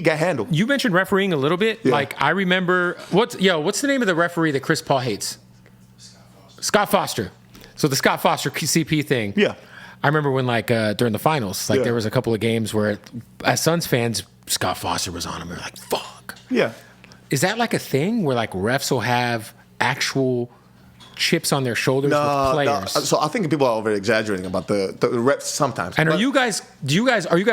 got handled. You mentioned refereeing a little bit. Yeah. Like, I remember what's the name of the referee that Chris Paul hates? Scott Foster. So the Scott Foster CP thing. Yeah. I remember when, like, during the finals, like, Yeah. there was a couple of games where, as Suns fans, Scott Foster was on him. We were like, fuck. Yeah. Is that like a thing where, like, refs will have actual chips on their shoulders with players? No. So I think people are over exaggerating about the reps sometimes. And are you guys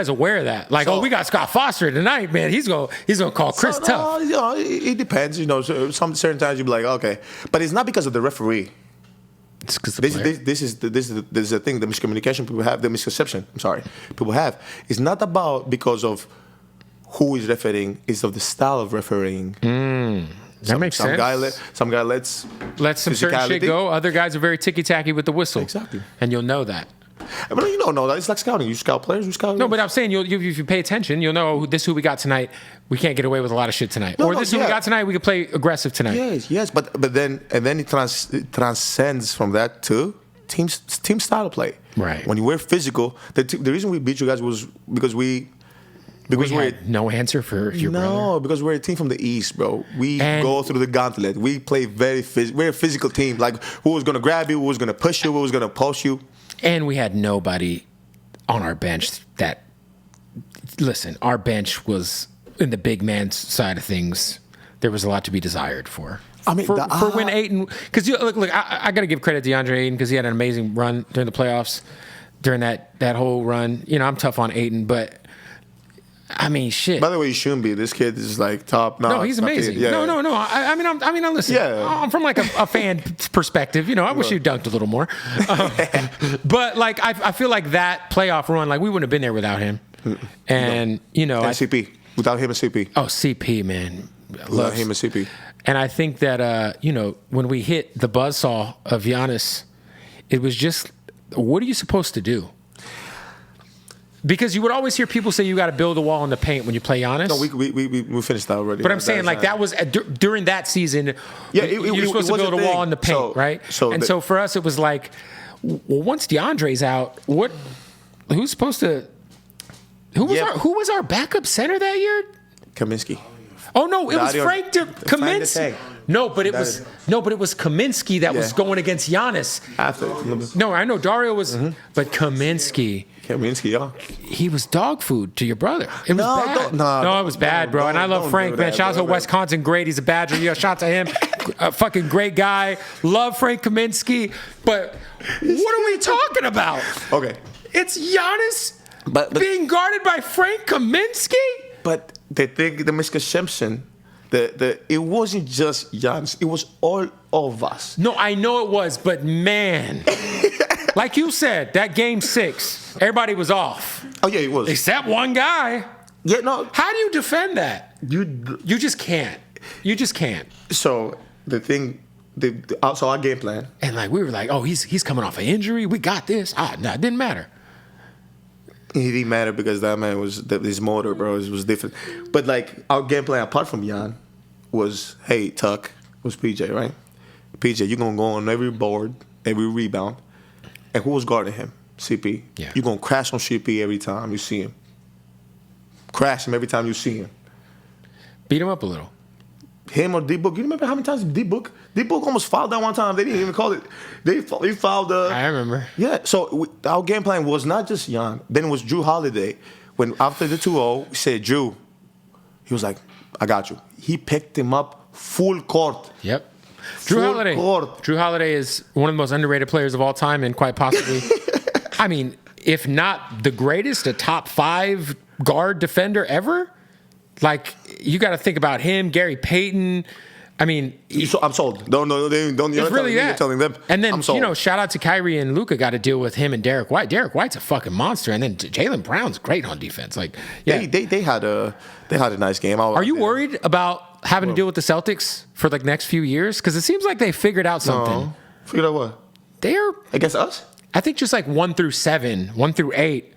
aware of that? Like, we got Scott Foster tonight, man. He's gonna call Chris tough. You know, it depends. You know, so some certain times you'll be like, okay, but it's not because of the referee. It's because This is the thing. The miscommunication people have, the misconception. I'm sorry, people have. It's not about because of who is refereeing. It's of the style of refereeing. That makes sense. Some guy lets some certain shit go. Other guys are very ticky-tacky with the whistle. Exactly. And you'll know that. I mean, you don't know that. It's like scouting. You scout players, you scout. No, but I'm saying if you pay attention, you'll know this is who we got tonight. We can't get away with a lot of shit tonight. This is who we got tonight. We can play aggressive tonight. Yes. But then it transcends from that to team style of play. Right. When you were physical, the reason we beat you guys was because we had no answer for your brother. No, because we're a team from the East, bro. We go through the gauntlet. We play we're a physical team. Like, who was going to grab you, who was going to push you, who was going to post you. And we had nobody on our bench that... Listen, our bench was, in the big man side of things, there was a lot to be desired for. I mean, for when Ayton... Because, look, I got to give credit to DeAndre Ayton because he had an amazing run during the playoffs, during that whole run. You know, I'm tough on Ayton, but... I mean, shit. By the way, you shouldn't be. This kid is like top notch. No, he's amazing. Yeah. No. I mean, listen. Yeah. I'm from like a fan perspective. You know, I wish you dunked a little more. But like, I feel like that playoff run, like we wouldn't have been there without him. And you know, and CP. Without him and CP. Oh, CP, man. Without him and CP. And I think that you know, when we hit the buzzsaw of Giannis, it was just, what are you supposed to do? Because you would always hear people say you got to build a wall in the paint when you play Giannis. No, we finished that already. But I'm saying, like, that was during that season. Yeah, you're supposed to build a wall in the paint, right? So for us, it was like, well, once DeAndre's out, who's supposed to? Who was our backup center that year? Kaminsky. Oh no, it was Frank Kaminsky. No, but it was Kaminsky that was going against Giannis. No, I know Dario was, but Kaminsky, yeah. He was dog food to your brother. It was bad. No, it was bad, bro. And I love Frank, man. Shout out to Wisconsin, great. He's a Badger. Yeah, shout out to him. A fucking great guy. Love Frank Kaminsky. But what are we talking about? Okay. It's Giannis being guarded by Frank Kaminsky? But the misconception, it wasn't just Giannis. It was all of us. No, I know it was, but man, like you said, that game 6, everybody was off. Oh yeah, it was. Except one guy. Yeah, no. How do you defend that? You just can't. You just can't. So the thing, so our game plan, and like we were like, oh, he's coming off an injury. We got this. No, it didn't matter. It didn't matter because that man his motor, bro, was different. But like our game plan, apart from Jan, was Tuck was PJ, right? PJ, you're gonna go on every board, every rebound, and who was guarding him? CP. Yeah. You're gonna crash on CP every time you see him. Crash him every time you see him. Beat him up a little. Him or D-Book. You remember how many times D-Book almost fouled that one time? They didn't even call it. They fouled. I remember. Yeah. So our game plan was not just Jan. Then it was Drew Holiday. When after the 2-0, we said Drew. He was like, "I got you." He picked him up full court. Yep. Drew Holiday is one of the most underrated players of all time, and quite possibly, I mean, if not the greatest, a top 5 guard defender ever. Like, you got to think about him, Gary Payton. I mean, I'm sold. Don't. You're really telling them. And then, shout out to Kyrie and Luka. Got to deal with him and Derek White. Derek White's a fucking monster, and then Jaylen Brown's great on defense. Like, yeah, they had a nice game. Are you worried about having to deal with the Celtics for the next few years? Because it seems like they figured out something. No. Figured out what? They're against us. I think just like 1 through 7, 1 through 8.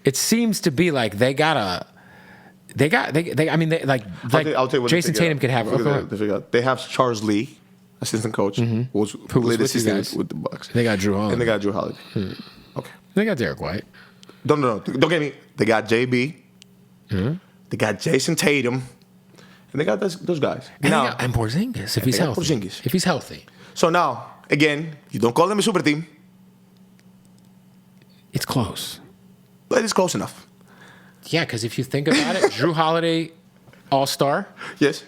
It seems to be like they gotta. I mean, I'll tell you what Jason Tatum could have. They have Charles Lee, assistant coach, who was assistant with the Bucks. They got Drew Holiday. And they got Drew Holiday. Okay. They got Derek White. No. Don't get me. They got JB. They got Jason Tatum. And they got those guys. And Porzingis, if he's healthy. Porzingis. If he's healthy. So now, again, you don't call them a super team. It's close. But it's close enough. Yeah, because if you think about it, Drew Holiday, All-Star. Yes.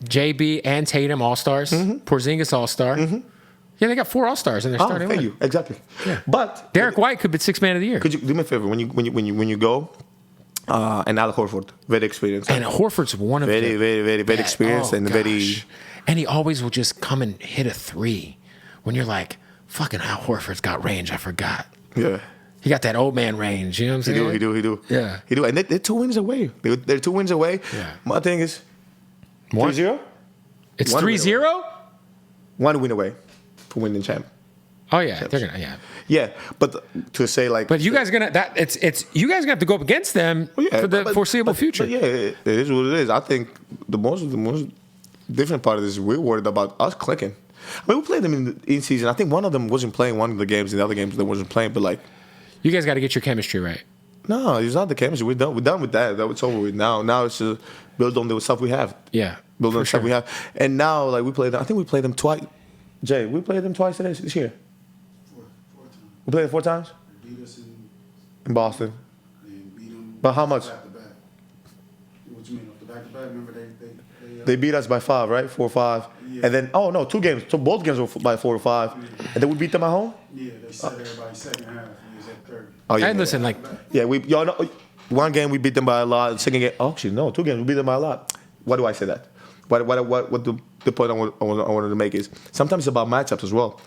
JB and Tatum, All-Stars. Porzingis, All-Star. Yeah, they got 4 All-Stars in their starting thank lineup. you. Exactly. Yeah. But Derek White could be 6th man of the year. could you do me a favor when you go, and Al Horford, very experienced. And Horford's one of very, the very experienced and very. And he always will just come and hit a 3 when you're like, fucking Al Horford's got range. I forgot. Yeah. He got that old man range. You know what I'm saying? He do. Yeah. He do. And they're 2 wins away. They're 2 wins away. Yeah. My thing is 3-0. It's One win 3-0? 1 win away for winning champ. Oh yeah, they're gonna Yeah, but to say like. But you guys are gonna you guys are gonna have to go up against them for the foreseeable future. But yeah, it is what it is. I think the most different part of this is we're worried about us clicking. I mean, we played them in season. I think one of them wasn't playing one of the games, and the other games they wasn't playing. But like, you guys got to get your chemistry right. No, it's not the chemistry. We're done with that. It's over with now. Now it's just build on the stuff we have. Yeah, build on the stuff we have. And now, like, we played them. I think we played them twice. Jay, we played them twice this year. 4 times. We played them 4 times? They beat us in Boston. And beat them. But how much? Back to back. What you mean, off the back to back? Remember they beat us by 5, right? 4 or 5. Yeah. And then, 2 games. So both games were by 4 or 5. Yeah. And then we beat them at home? Yeah, they set everybody second half. He was at third. Oh, yeah. And listen, like... Yeah, y'all know, one game we beat them by a lot. The second game... Oh, actually, no. 2 games we beat them by a lot. Why do I say that? What the point I wanted to make is sometimes it's about matchups as well.